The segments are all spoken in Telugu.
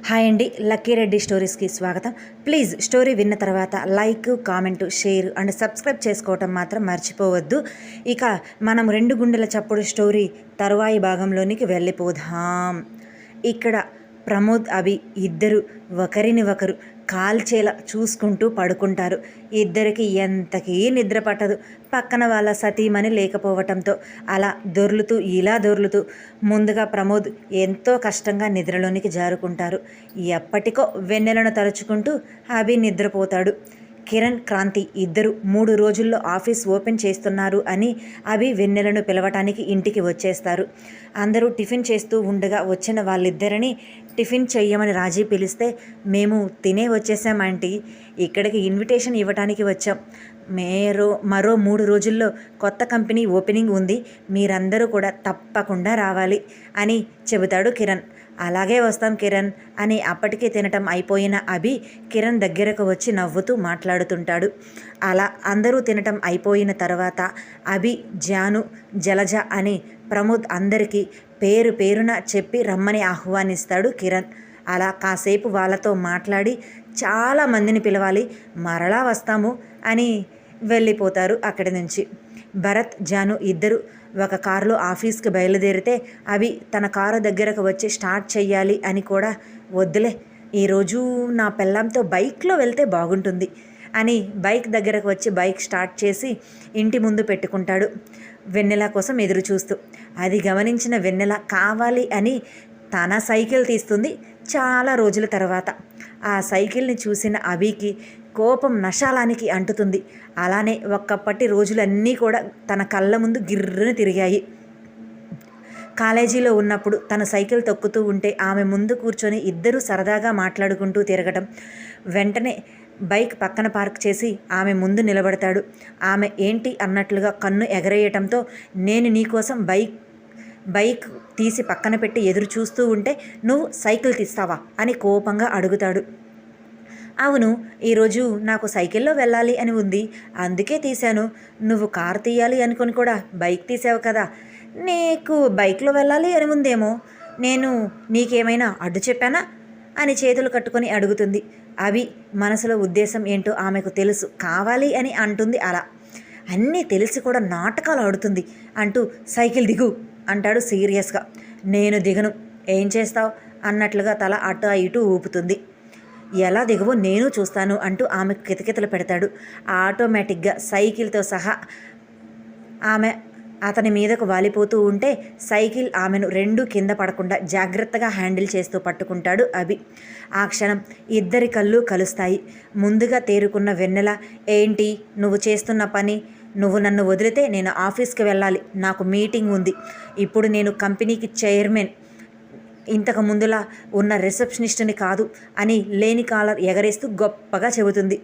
హాయ్ అండి, లక్కీ రెడ్డి స్టోరీస్కి స్వాగతం. ప్లీజ్ స్టోరీ విన్న తర్వాత like, comment, share and subscribe చేసుకోవటం మాత్రం మర్చిపోవద్దు. ఇక మనం 2 గుండెల చప్పుడు స్టోరీ తరువాయి భాగంలోనికి వెళ్ళిపోదాం. ఇక్కడ ప్రమోద్, అభి ఇద్దరు ఒకరిని ఒకరు కాల్చేలా చూసుకుంటూ పడుకుంటారు. ఇద్దరికి ఎంతకీ నిద్ర పట్టదు, పక్కన వాళ్ళ సతీమణి లేకపోవటంతో. అలా దొర్లుతూ ఇలా దొర్లుతూ ముందుగా ప్రమోద్ ఎంతో కష్టంగా నిద్రలోనికి జారుకుంటారు. ఎప్పటికో వెన్నెలను తలుచుకుంటూ అభి నిద్రపోతాడు. కిరణ్, క్రాంతి ఇద్దరు 3 రోజుల్లో ఆఫీస్ ఓపెన్ చేస్తున్నారు అని అభి వెన్నెలను పిలవటానికి ఇంటికి వచ్చేస్తారు. అందరూ టిఫిన్ చేస్తూ ఉండగా వచ్చిన వాళ్ళిద్దరిని టిఫిన్ చెయ్యమని రాజీ పిలిస్తే, మేము తినే వచ్చేసాం ఆంటీ, ఇక్కడికి ఇన్విటేషన్ ఇవ్వటానికి వచ్చాం. మరో 3 రోజుల్లో కొత్త కంపెనీ ఓపెనింగ్ ఉంది, మీరందరూ కూడా తప్పకుండా రావాలి అని చెబుతాడు కిరణ్. అలాగే వస్తాం కిరణ్ అని అప్పటికే తినటం అయిపోయిన అభి కిరణ్ దగ్గరకు వచ్చి నవ్వుతూ మాట్లాడుతుంటాడు. అలా అందరూ తినటం అయిపోయిన తర్వాత అభి, జాను, జలజ అని ప్రమోద్ అందరికీ పేరు పేరున చెప్పి రమ్మని ఆహ్వానిస్తాడు కిరణ్. అలా కాసేపు వాళ్ళతో మాట్లాడి చాలామందిని పిలవాలి, మరలా వస్తాము అని వెళ్ళిపోతారు అక్కడి నుంచి. భరత్, జాను ఇద్దరు ఒక కారులో ఆఫీస్కి బయలుదేరితే అవి తన కారు దగ్గరకు వచ్చి స్టార్ట్ చెయ్యాలి అని కూడా, వద్దులే ఈరోజు నా పెళ్ళాంతో బైక్లో వెళ్తే బాగుంటుంది అని బైక్ దగ్గరకు వచ్చి బైక్ స్టార్ట్ చేసి ఇంటి ముందు పెట్టుకుంటాడు వెన్నెల కోసం ఎదురు చూస్తూ. అది గమనించిన వెన్నెల కావాలి అని తన సైకిల్ తీస్తుంది చాలా రోజుల తర్వాత. ఆ సైకిల్ని చూసిన అభికి కోపం నశాలానికి అంటుతుంది. అలానే ఒక్కప్పటి రోజులన్నీ కూడా తన కళ్ళ ముందు గిర్రున తిరిగాయి. కాలేజీలో ఉన్నప్పుడు తను సైకిల్ తొక్కుతూ ఉంటే ఆమె ముందు కూర్చొని ఇద్దరూ సరదాగా మాట్లాడుకుంటూ తిరగటం. వెంటనే బైక్ పక్కన పార్క్ చేసి ఆమె ముందు నిలబడతాడు. ఆమె ఏంటి అన్నట్లుగా కన్ను ఎగరేయటంతో, నేను నీకోసం బైక్ తీసి పక్కన పెట్టి ఎదురు చూస్తూ ఉంటే నువ్వు సైకిల్ తీస్తావా అని కోపంగా అడుగుతాడు. అవును, ఈరోజు నాకు సైకిల్లో వెళ్ళాలి అని ఉంది, అందుకే తీశాను. నువ్వు కారు తీయాలి అనుకుని కూడా బైక్ తీసావు కదా, నీకు బైక్లో వెళ్ళాలి అని ఉందేమో, నేను నీకేమైనా అడ్డు చెప్పానా అని చేతులు కట్టుకొని అడుగుతుంది. అవి మనసులో ఉద్దేశం ఏంటో ఆమెకు తెలుసు, కావాలి అని అంటుంది. అలా అన్నీ తెలిసి కూడా నాటకాలు ఆడుతుంది అంటూ, సైకిల్ దిగు అంటాడు సీరియస్గా. నేను దిగను, ఏం చేస్తావు అన్నట్లుగా తల అటు ఇటు ఊపుతుంది. ఎలా దిగవో నేను చూస్తాను అంటూ ఆమె కితకితలు పెడతాడు. ఆటోమేటిక్గా సైకిల్తో సహా ఆమె అతని మీదకు వాలిపోతూ ఉంటే సైకిల్ ఆమెను 2 కింద పడకుండా జాగ్రత్తగా హ్యాండిల్ చేస్తూ పట్టుకుంటాడు అభి. ఆ క్షణం ఇద్దరి కళ్ళు కలుస్తాయి. ముందుగా తేరుకున్న వెన్నెల, ఏంటి నువ్వు చేస్తున్న పని? నువ్వు నన్ను వదిలితే నేను ఆఫీస్కి వెళ్ళాలి, నాకు మీటింగ్ ఉంది, ఇప్పుడు నేను కంపెనీకి చైర్మన్, ఇంతకు ముందులా ఉన్న రిసెప్షనిస్ట్ని కాదు అని లేని కాలర్ ఎగరేస్తూ గొప్పగా చెబుతుంది.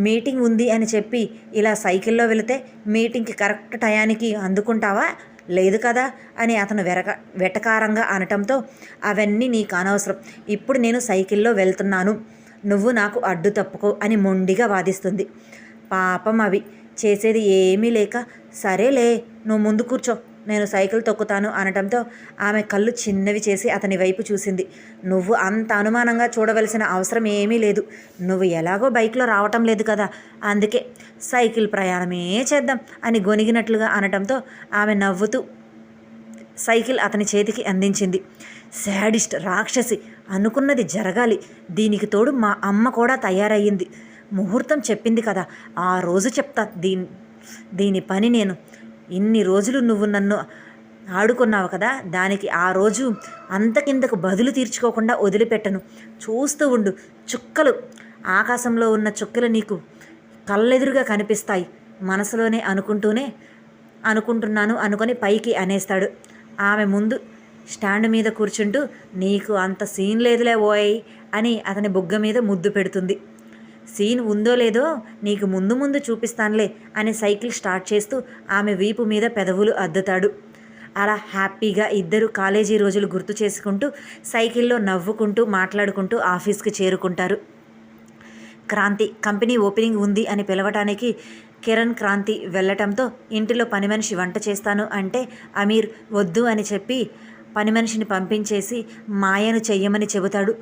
మీటింగ్ ఉంది అని చెప్పి ఇలా సైకిల్లో వెళితే మీటింగ్కి కరెక్ట్ టయానికి అందుకుంటావా? లేదు కదా అని అతను వెటకారంగా అనటంతో, అవన్నీ నీకు అనవసరం, ఇప్పుడు నేను సైకిల్లో వెళ్తున్నాను, నువ్వు నాకు అడ్డు తప్పుకో అని మొండిగా వాదిస్తుంది. పాపం అవి చేసేది ఏమీ లేక, సరేలే నువ్వు ముందు కూర్చో, నేను సైకిల్ తొక్కుతాను అనటంతో ఆమె కళ్ళు చిన్నవి చేసి అతని వైపు చూసింది. నువ్వు అంత అనుమానంగా చూడవలసిన అవసరం ఏమీ లేదు, నువ్వు ఎలాగో బైక్లో రావటం లేదు కదా, అందుకే సైకిల్ ప్రయాణమే చేద్దాం అని గొనిగినట్లుగా అనటంతో ఆమె నవ్వుతూ సైకిల్ అతని చేతికి అందించింది. శాడిస్ట్, రాక్షసి, అనుకున్నది జరగాలి, దీనికి తోడు మా అమ్మ కూడా తయారయ్యింది, ముహూర్తం చెప్పింది కదా, ఆ రోజు చెప్తా దీని పని నేను. ఇన్ని రోజులు నువ్వు నన్ను ఆడుకున్నావు కదా, దానికి ఆ రోజు అంతకింతకు బదులు తీర్చుకోకుండా వదిలిపెట్టను, చూస్తూ ఉండు, చుక్కలు ఆకాశంలో ఉన్న చుక్కలు నీకు కళ్ళెదురుగా కనిపిస్తాయి, మనసులోనే అనుకుంటున్నాను అనుకొని పైకి అనేస్తాడు. ఆమె ముందు స్టాండ్ మీద కూర్చుంటూ, నీకు అంత సీన్ లేదులే ఓయ్ అని అతని బుగ్గ మీద ముద్దు పెడుతుంది. సీన్ ఉందో లేదో నీకు ముందు చూపిస్తానులే అని సైకిల్ స్టార్ట్ చేస్తూ ఆమె వీపు మీద పెదవులు అద్దుతాడు. అలా హ్యాపీగా ఇద్దరు కాలేజీ రోజులు గుర్తు చేసుకుంటూ సైకిల్లో నవ్వుకుంటూ మాట్లాడుకుంటూ ఆఫీస్కి చేరుకుంటారు. క్రాంతి కంపెనీ ఓపెనింగ్ ఉంది అని పిలవటానికి కిరణ్, క్రాంతి వెళ్ళటంతో ఇంటిలో పని మనిషి వంట చేస్తాను అంటే అమీర్ వద్దు అని చెప్పి పని మనిషిని పంపించేసి మాయను చెయ్యమని చెబుతాడు.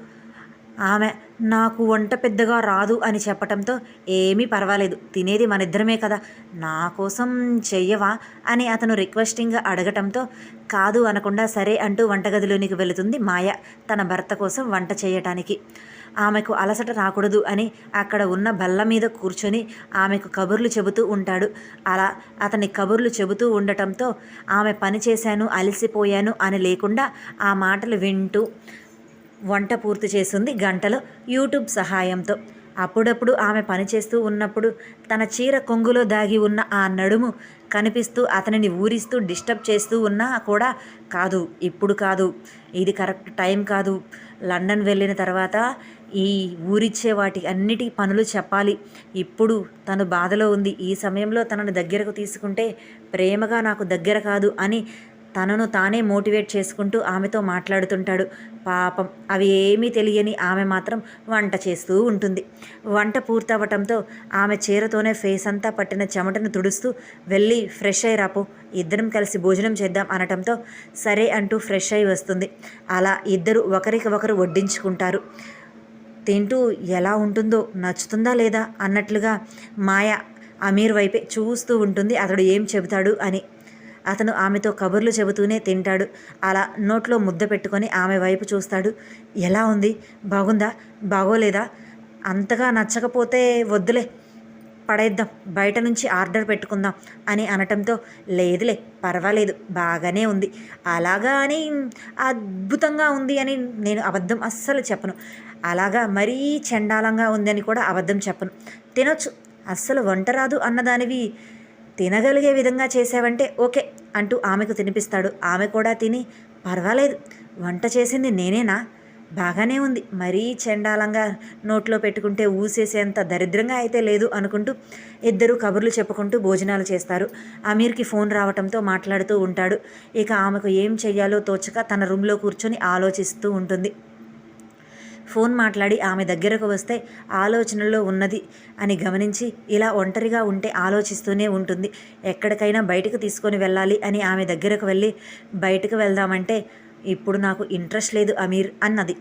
ఆమె నాకు వంట పెద్దగా రాదు అని చెప్పటంతో ఏమీ పర్వాలేదు, తినేది మనిద్దరమే కదా, నా కోసం చెయ్యవా అని అతను రిక్వెస్టింగ్గా అడగటంతో కాదు అనకుండా సరే అంటూ వంటగదిలోనికి వెళుతుంది మాయ తన భర్త కోసం వంట చేయటానికి. ఆమెకు అలసట రాకూడదు అని అక్కడ ఉన్న బల్ల మీద కూర్చొని ఆమెకు కబుర్లు చెబుతూ ఉంటాడు. అలా అతని కబుర్లు చెబుతూ ఉండటంతో ఆమె పని చేశాను అలసిపోయాను అని లేకుండా ఆ మాటలు వింటూ వంట పూర్తి చేస్తుంది గంటలో యూట్యూబ్ సహాయంతో. అప్పుడప్పుడు ఆమె పనిచేస్తూ ఉన్నప్పుడు తన చీర కొంగులో దాగి ఉన్న ఆ నడుము కనిపిస్తూ అతనిని ఊరిస్తూ డిస్టర్బ్ చేస్తూ ఉన్నా కూడా కాదు, ఇప్పుడు కాదు, ఇది కరెక్ట్ టైం కాదు, లండన్ వెళ్ళిన తర్వాత ఈ ఊరిచ్చే వాటి అన్నిటి పనులు చెప్పాలి, ఇప్పుడు తను బాధలో ఉంది, ఈ సమయంలో తనను దగ్గరకు తీసుకుంటే ప్రేమగా నాకు దగ్గర కాదు అని తనను తానే మోటివేట్ చేసుకుంటూ ఆమెతో మాట్లాడుతుంటాడు. పాపం అవి ఏమీ తెలియని ఆమె మాత్రం వంట చేస్తూ ఉంటుంది. వంట పూర్తవటంతో ఆమె చీరతోనే ఫేస్ అంతా పట్టిన చెమటను తుడుస్తూ వెళ్ళి ఫ్రెష్ అయి రాపో, ఇద్దరం కలిసి భోజనం చేద్దాం అనటంతో సరే అంటూ ఫ్రెష్ అయి వస్తుంది. అలా ఇద్దరు ఒకరికి ఒకరు వడ్డించుకుంటారు. తింటూ ఎలా ఉంటుందో, నచ్చుతుందా లేదా అన్నట్లుగా మాయ అమీర్ వైపే చూస్తూ ఉంటుంది అతడు ఏం చెబుతాడు అని. అతను ఆమెతో కబుర్లు చెబుతూనే తింటాడు. అలా నోట్లో ముద్ద పెట్టుకొని ఆమె వైపు చూస్తాడు. ఎలా ఉంది, బాగుందా, బాగోలేదా, అంతగా నచ్చకపోతే వద్దులే, పడేద్దాం, బయట నుంచి ఆర్డర్ పెట్టుకుందాం అని అనటంతో లేదులే పర్వాలేదు బాగానే ఉంది, అలాగా అని అద్భుతంగా ఉంది అని నేను అబద్ధం అస్సలు చెప్పను, అలాగా మరీ చండాలంగా ఉందని కూడా అబద్ధం చెప్పను, తినొచ్చు, అస్సలు వంట రాదు అన్నదానివి తినగలిగే విధంగా చేసావంటే ఓకే అంటూ ఆమెకు తినిపిస్తాడు. ఆమె కూడా తిని పర్వాలేదు, వంట చేసింది నేనేనా, బాగానే ఉంది, మరీ చండాలంగా నోట్లో పెట్టుకుంటే ఊసేసేంత దరిద్రంగా అయితే లేదు అనుకుంటూ ఇద్దరు కబుర్లు చెప్పుకుంటూ భోజనాలు చేస్తారు. అమీర్కి ఫోన్ రావటంతో మాట్లాడుతూ ఉంటాడు. ఇక ఆమెకు ఏం చెయ్యాలో తోచక తన రూమ్లో కూర్చొని ఆలోచిస్తూ ఉంటుంది. ఫోన్ మాట్లాడి ఆమె దగ్గరకు వస్తే ఆలోచనలో ఉన్నది అని గమనించి ఇలా ఒంటరిగా ఉంటే ఆలోచిస్తూనే ఉంటుంది. ఎక్కడికైనా బయటకు తీసుకొని వెళ్ళాలి అని ఆమె దగ్గరకు వెళ్ళి బయటకు వెళ్దామంటే ఇప్పుడు నాకు ఇంట్రెస్ట్ లేదు అమీర్ అన్నది.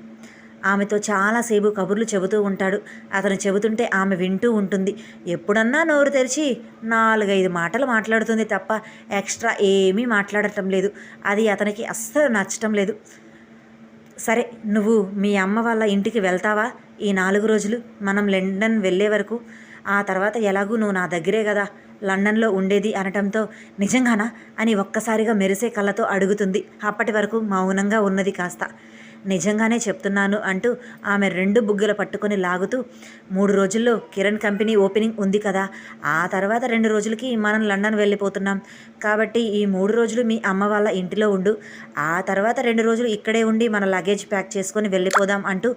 ఆమెతో చాలాసేపు కబుర్లు చెబుతూ ఉంటాడు. అతను చెబుతుంటే ఆమె వింటూ ఉంటుంది. ఎప్పుడన్నా నోరు తెరిచి 4-5 మాటలు మాట్లాడుతుంది తప్ప ఎక్స్ట్రా ఏమీ మాట్లాడటం లేదు. అది అతనికి అస్సలు నచ్చటం లేదు. సరే, నువ్వు మీ అమ్మ వాళ్ళ ఇంటికి వెళ్తావా ఈ 4 రోజులు, మనం లండన్ వెళ్ళే వరకు, ఆ తర్వాత ఎలాగూ నువ్వు నా దగ్గరే కదా లండన్లో ఉండేది అనటంతో నిజంగానా అని ఒక్కసారిగా మెరిసే కళ్ళతో అడుగుతుంది. అప్పటి వరకు మౌనంగా ఉన్నది కాస్త. నిజంగానే చెప్తున్నాను అంటూ ఆమె 2 బుగ్గలు పట్టుకొని లాగుతూ 3 రోజుల్లో కిరణ్ కంపెనీ ఓపెనింగ్ ఉంది కదా, ఆ తర్వాత 2 రోజులకి మనం లండన్ వెళ్ళిపోతున్నాం కాబట్టి ఈ 3 రోజులు మీ అమ్మ వాళ్ళ ఇంటిలో ఉండు, ఆ తర్వాత 2 రోజులు ఇక్కడే ఉండి మన లగేజ్ ప్యాక్ చేసుకొని వెళ్ళిపోదాం అంటూ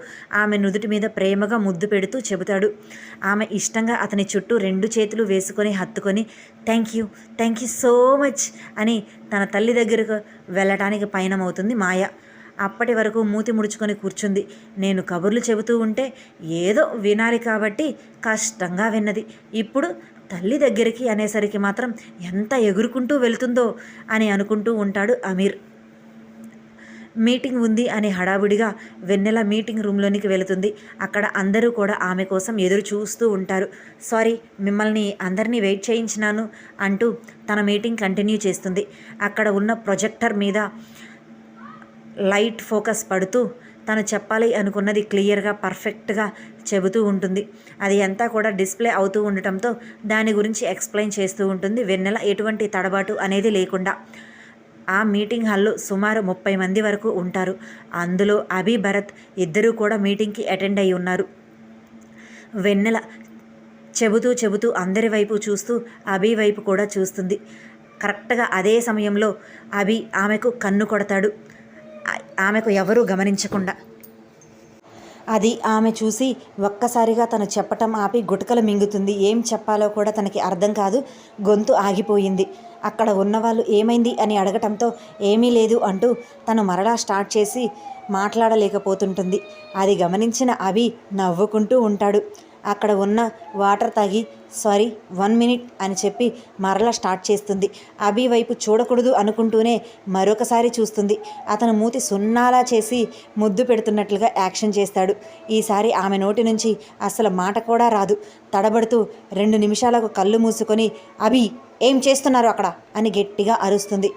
ఆమె నుదుటి మీద ప్రేమగా ముద్దు పెడుతూ చెబుతాడు. ఆమె ఇష్టంగా అతని చుట్టూ 2 చేతులు వేసుకొని హత్తుకొని థ్యాంక్ యూ సో మచ్ అని తన తల్లి దగ్గరకు వెళ్ళటానికి పయనమవుతుంది మాయ. అప్పటి వరకు మూతి ముడుచుకొని కూర్చుంది. నేను కబుర్లు చెబుతూ ఉంటే ఏదో వినాలి కాబట్టి కష్టంగా విన్నది. ఇప్పుడు తల్లి దగ్గరికి అనేసరికి మాత్రం ఎంత ఎగురుకుంటూ వెళ్తుందో అని అనుకుంటూ ఉంటాడు అమీర్. మీటింగ్ ఉంది అని హడావుడిగా వెన్నెల మీటింగ్ రూమ్లోనికి వెళుతుంది. అక్కడ అందరూ కూడా ఆమె కోసం ఎదురు చూస్తూ ఉంటారు. సారీ, మిమ్మల్ని అందరినీ వెయిట్ చేయించినాను అంటూ తన మీటింగ్ కంటిన్యూ చేస్తుంది. అక్కడ ఉన్న ప్రొజెక్టర్ మీద లైట్ ఫోకస్ పడుతూ తను చెప్పాలి అనుకున్నది క్లియర్గా పర్ఫెక్ట్గా చెబుతూ ఉంటుంది. అది అంతా కూడా డిస్ప్లే అవుతూ ఉండటంతో దాని గురించి ఎక్స్ప్లెయిన్ చేస్తూ ఉంటుంది వెన్నెల, ఎటువంటి తడబాటు అనేది లేకుండా. ఆ మీటింగ్ హాల్లో సుమారు 30 మంది వరకు ఉంటారు. అందులో అభి, భరత్ ఇద్దరూ కూడా మీటింగ్కి అటెండ్ అయి ఉన్నారు. వెన్నెల చెబుతూ అందరి వైపు చూస్తూ అభి వైపు కూడా చూస్తుంది. కరెక్ట్గా అదే సమయంలో అభి ఆమెకు కన్ను కొడతాడు. ఆమెకు ఎవరూ గమనించకుండా. అది ఆమె చూసి ఒక్కసారిగా తను చెప్పటం ఆపి గుటకలు మింగుతుంది. ఏం చెప్పాలో కూడా తనకి అర్థం కాదు. గొంతు ఆగిపోయింది. అక్కడ ఉన్నవాళ్ళు ఏమైంది అని అడగటంతో ఏమీ లేదు అంటూ తను మరలా స్టార్ట్ చేసి మాట్లాడలేకపోతుంటుంది. అది గమనించిన అభి నవ్వుకుంటూ ఉంటాడు. అక్కడ ఉన్న వాటర్ తాగి సారీ 1 మినిట్ అని చెప్పి మరలా స్టార్ట్ చేస్తుంది. అభి వైపు చూడకూడదు అనుకుంటూనే మరొకసారి చూస్తుంది. అతను మూతి సున్నాలా చేసి ముద్దు పెడుతున్నట్లుగా యాక్షన్ చేస్తాడు. ఈసారి ఆమె నోటి నుంచి అసలు మాట కూడా రాదు. తడబడుతూ 2 నిమిషాలకు కళ్ళు మూసుకొని అభి ఏం చేస్తున్నారు అక్కడ అని గట్టిగా అరుస్తుంది.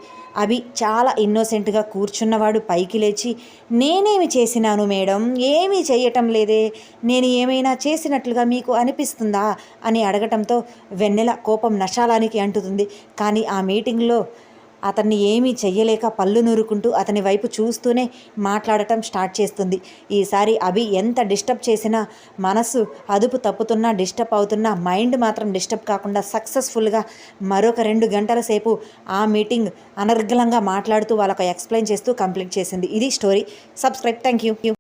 అభి చాలా ఇన్నోసెంట్గా కూర్చున్నవాడు పైకి లేచి, నేనేమి చేసినాను మేడం, ఏమీ చేయటం లేదే, నేను ఏమైనా చేసినట్లుగా మీకు అనిపిస్తుందా అని అడగటంతో వెన్నెల కోపం నశాలానికి అంటుతుంది. కానీ ఆ మీటింగ్లో అతన్ని ఏమీ చెయ్యలేక పళ్ళు నూరుకుంటూ అతని వైపు చూస్తూనే మాట్లాడటం స్టార్ట్ చేస్తుంది. ఈసారి అభి ఎంత డిస్టర్బ్ చేసినా, మనసు అదుపు తప్పుతున్నా, డిస్టర్బ్ అవుతున్నా, మైండ్ మాత్రం డిస్టర్బ్ కాకుండా సక్సెస్ఫుల్గా మరొక 2 గంటల సేపు ఆ మీటింగ్ అనర్గళంగా మాట్లాడుతూ వాళ్ళకు ఎక్స్ప్లెయిన్ చేస్తూ కంప్లీట్ చేసింది. ఇది స్టోరీ. సబ్స్క్రైబ్. Thank you.